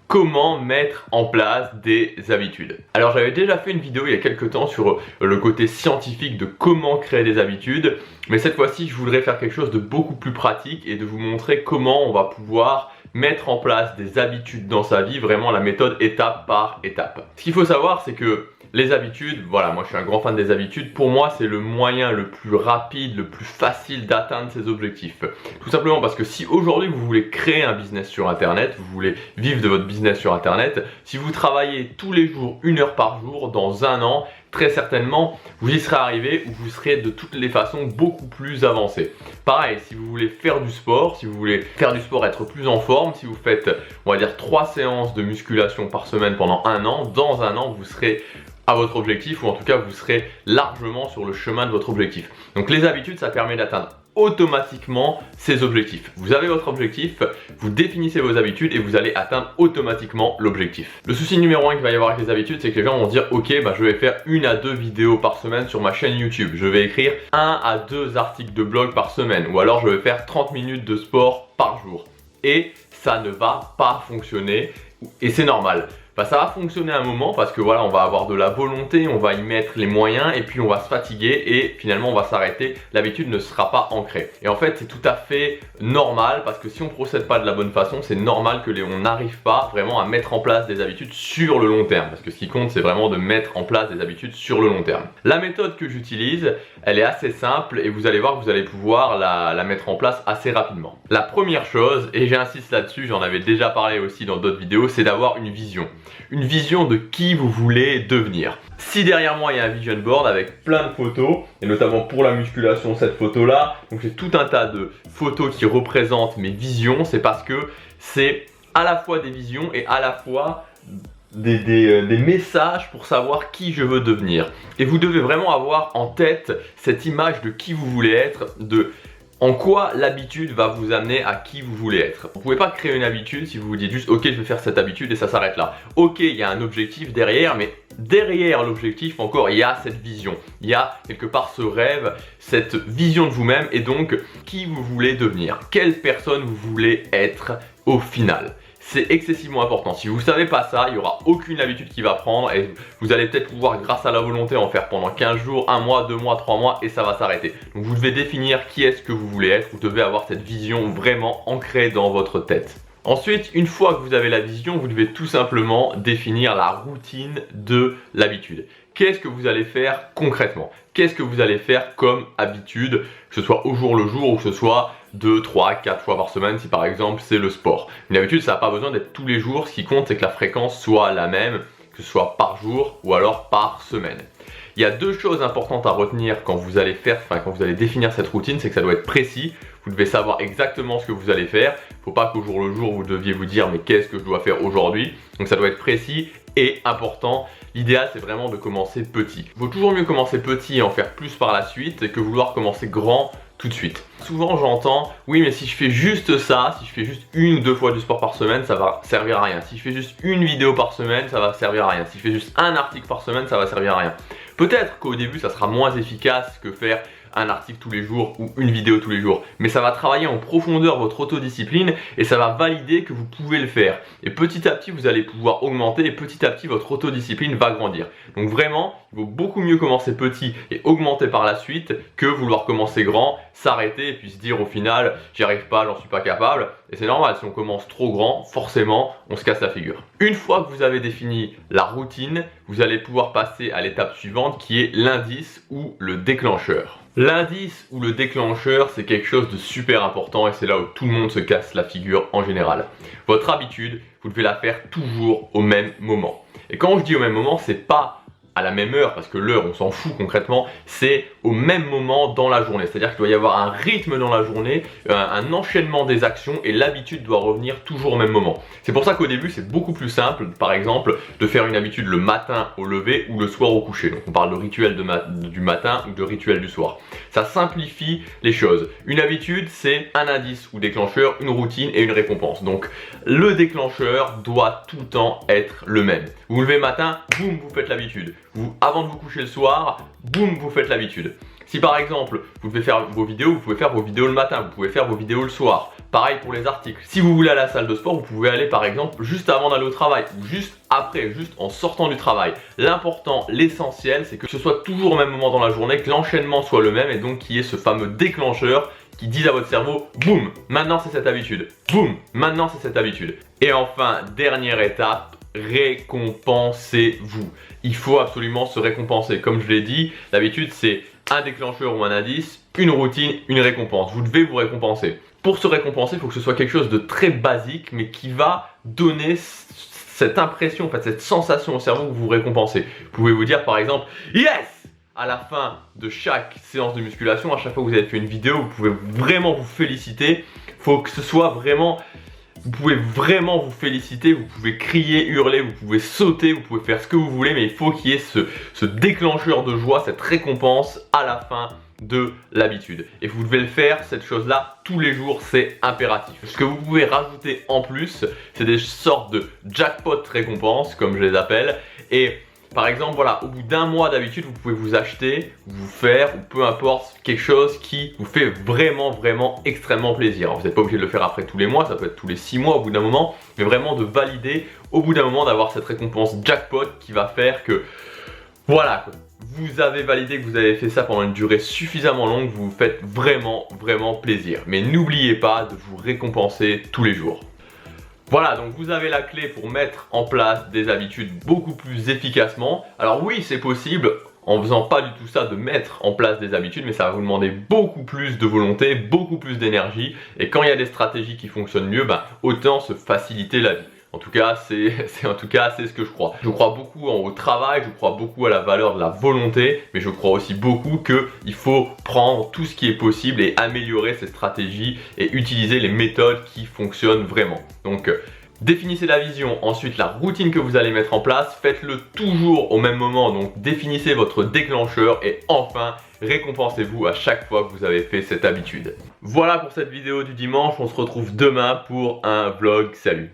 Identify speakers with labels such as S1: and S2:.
S1: comment mettre en place des habitudes. Alors j'avais déjà fait une vidéo il y a quelques temps sur le côté scientifique de comment créer des habitudes, mais cette fois-ci je voudrais faire quelque chose de beaucoup plus pratique et de vous montrer comment on va pouvoir mettre en place des habitudes dans sa vie, vraiment la méthode étape par étape. Ce qu'il faut savoir, c'est que les habitudes, voilà, moi je suis un grand fan des habitudes, pour moi c'est le moyen le plus rapide, le plus facile d'atteindre ses objectifs. Tout simplement parce que si aujourd'hui vous voulez créer un business sur internet, vous voulez vivre de votre business sur internet, si vous travaillez tous les jours 1 heure par jour, dans un an, très certainement vous y serez arrivé ou vous serez de toutes les façons beaucoup plus avancé. Pareil, si vous voulez faire du sport, si vous voulez faire du sport, être plus en forme, si vous faites on va dire 3 séances de musculation par semaine pendant un an, dans un an vous serez à votre objectif, ou en tout cas vous serez largement sur le chemin de votre objectif. Donc les habitudes, ça permet d'atteindre automatiquement ces objectifs. Vous avez votre objectif, vous définissez vos habitudes et vous allez atteindre automatiquement l'objectif. Le souci numéro 1 qu'il va y avoir avec les habitudes, c'est que les gens vont dire ok, je vais faire 1 à 2 vidéos par semaine sur ma chaîne YouTube, je vais écrire 1 à 2 articles de blog par semaine, ou alors je vais faire 30 minutes de sport par jour. Et ça ne va pas fonctionner, et c'est normal. Ça va fonctionner un moment parce que voilà, on va avoir de la volonté, on va y mettre les moyens et puis on va se fatiguer et finalement on va s'arrêter, l'habitude ne sera pas ancrée. Et en fait c'est tout à fait normal parce que si on ne procède pas de la bonne façon, c'est normal que on n'arrive pas vraiment à mettre en place des habitudes sur le long terme. Parce que ce qui compte, c'est vraiment de mettre en place des habitudes sur le long terme. La méthode que j'utilise, elle est assez simple et vous allez voir que vous allez pouvoir la mettre en place assez rapidement. La première chose, et j'insiste là-dessus, j'en avais déjà parlé aussi dans d'autres vidéos, c'est d'avoir une vision. Une vision de qui vous voulez devenir. Si derrière moi il y a un vision board avec plein de photos, et notamment pour la musculation cette photo là, donc j'ai tout un tas de photos qui représentent mes visions, c'est parce que c'est à la fois des visions et à la fois des messages pour savoir qui je veux devenir. Et vous devez vraiment avoir en tête cette image de qui vous voulez être, de en quoi l'habitude va vous amener à qui vous voulez être. Vous ne pouvez pas créer une habitude si vous vous dites juste ok, je vais faire cette habitude et ça s'arrête là. Ok, il y a un objectif derrière, mais derrière l'objectif encore il y a cette vision. Il y a quelque part ce rêve, cette vision de vous-même et donc qui vous voulez devenir. Quelle personne vous voulez être au final. C'est excessivement important. Si vous ne savez pas ça, il n'y aura aucune habitude qui va prendre et vous allez peut-être pouvoir, grâce à la volonté, en faire pendant 15 jours, 1 mois, 2 mois, 3 mois et ça va s'arrêter. Donc vous devez définir qui est-ce que vous voulez être. Vous devez avoir cette vision vraiment ancrée dans votre tête. Ensuite, une fois que vous avez la vision, vous devez tout simplement définir la routine de l'habitude. Qu'est-ce que vous allez faire concrètement? Qu'est-ce que vous allez faire comme habitude, que ce soit au jour le jour ou que ce soit 2, 3, 4 fois par semaine si par exemple c'est le sport. Une habitude, ça n'a pas besoin d'être tous les jours, ce qui compte c'est que la fréquence soit la même, que ce soit par jour ou alors par semaine. Il y a 2 choses importantes à retenir quand vous allez définir cette routine, c'est que ça doit être précis. Vous devez savoir exactement ce que vous allez faire. Il ne faut pas qu'au jour le jour vous deviez vous dire mais qu'est-ce que je dois faire aujourd'hui. Donc ça doit être précis et important. L'idéal c'est vraiment de commencer petit. Il vaut toujours mieux commencer petit et en faire plus par la suite que vouloir commencer grand tout de suite. Souvent j'entends oui mais si je fais juste ça, si je fais juste 1 ou 2 fois du sport par semaine, ça va servir à rien. Si je fais juste une vidéo par semaine, ça va servir à rien. Si je fais juste un article par semaine, ça va servir à rien. Peut-être qu'au début ça sera moins efficace que faire un article tous les jours ou une vidéo tous les jours, mais ça va travailler en profondeur votre autodiscipline et ça va valider que vous pouvez le faire. Et petit à petit vous allez pouvoir augmenter et petit à petit votre autodiscipline va grandir. Donc vraiment, il vaut beaucoup mieux commencer petit et augmenter par la suite que vouloir commencer grand, s'arrêter et puis se dire au final j'y arrive pas, j'en suis pas capable. Et c'est normal, si on commence trop grand, forcément on se casse la figure. Une fois que vous avez défini la routine, vous allez pouvoir passer à l'étape suivante qui est l'indice ou le déclencheur. L'indice ou le déclencheur, c'est quelque chose de super important et c'est là où tout le monde se casse la figure en général. Votre habitude, vous devez la faire toujours au même moment. Et quand je dis au même moment, c'est pas à la même heure, parce que l'heure on s'en fout concrètement, c'est au même moment dans la journée. C'est-à-dire qu'il doit y avoir un rythme dans la journée, un enchaînement des actions et l'habitude doit revenir toujours au même moment. C'est pour ça qu'au début c'est beaucoup plus simple, par exemple, de faire une habitude le matin au lever ou le soir au coucher. Donc on parle de rituel du matin ou de rituel du soir. Ça simplifie les choses. Une habitude c'est un indice ou déclencheur, une routine et une récompense. Donc le déclencheur doit tout le temps être le même. Vous vous levez le matin, boum, vous faites l'habitude. Avant de vous coucher le soir, boum, vous faites l'habitude. Si par exemple, vous devez faire vos vidéos, vous pouvez faire vos vidéos le matin, vous pouvez faire vos vidéos le soir. Pareil pour les articles. Si vous voulez aller à la salle de sport, vous pouvez aller par exemple juste avant d'aller au travail ou juste après, juste en sortant du travail. L'important, l'essentiel, c'est que ce soit toujours au même moment dans la journée, que l'enchaînement soit le même et donc qu'il y ait ce fameux déclencheur qui dise à votre cerveau, boum, maintenant c'est cette habitude. Boum, maintenant c'est cette habitude. Et enfin, dernière étape, récompensez-vous. Il faut absolument se récompenser. Comme je l'ai dit, l'habitude c'est un déclencheur ou un indice, une routine, une récompense. Vous devez vous récompenser. Pour se récompenser, il faut que ce soit quelque chose de très basique, mais qui va donner cette impression, en fait, cette sensation au cerveau que vous vous récompensez. Vous pouvez vous dire par exemple, yes! À la fin de chaque séance de musculation, à chaque fois que vous avez fait une vidéo, vous pouvez vraiment vous féliciter. Il faut que ce soit vraiment... Vous pouvez vraiment vous féliciter, vous pouvez crier, hurler, vous pouvez sauter, vous pouvez faire ce que vous voulez, mais il faut qu'il y ait ce déclencheur de joie, cette récompense à la fin de l'habitude. Et vous devez le faire, cette chose-là, tous les jours, c'est impératif. Ce que vous pouvez rajouter en plus, c'est des sortes de jackpot récompenses, comme je les appelle, et par exemple, voilà, au bout d'un mois d'habitude, vous pouvez vous acheter, vous faire, ou peu importe, quelque chose qui vous fait vraiment extrêmement plaisir. Alors, vous n'êtes pas obligé de le faire après tous les mois, ça peut être tous les 6 mois au bout d'un moment, mais vraiment de valider au bout d'un moment d'avoir cette récompense jackpot qui va faire que, voilà, vous avez validé que vous avez fait ça pendant une durée suffisamment longue, vous vous faites vraiment plaisir. Mais n'oubliez pas de vous récompenser tous les jours. Voilà, donc vous avez la clé pour mettre en place des habitudes beaucoup plus efficacement. Alors oui, c'est possible, en faisant pas du tout ça, de mettre en place des habitudes, mais ça va vous demander beaucoup plus de volonté, beaucoup plus d'énergie. Et quand il y a des stratégies qui fonctionnent mieux, autant se faciliter la vie. En tout cas, c'est ce que je crois. Je crois beaucoup au travail, je crois beaucoup à la valeur de la volonté, mais je crois aussi beaucoup qu'il faut prendre tout ce qui est possible et améliorer ces stratégies et utiliser les méthodes qui fonctionnent vraiment. Donc, définissez la vision, ensuite la routine que vous allez mettre en place, faites-le toujours au même moment, donc définissez votre déclencheur et enfin récompensez-vous à chaque fois que vous avez fait cette habitude. Voilà pour cette vidéo du dimanche, on se retrouve demain pour un vlog, salut!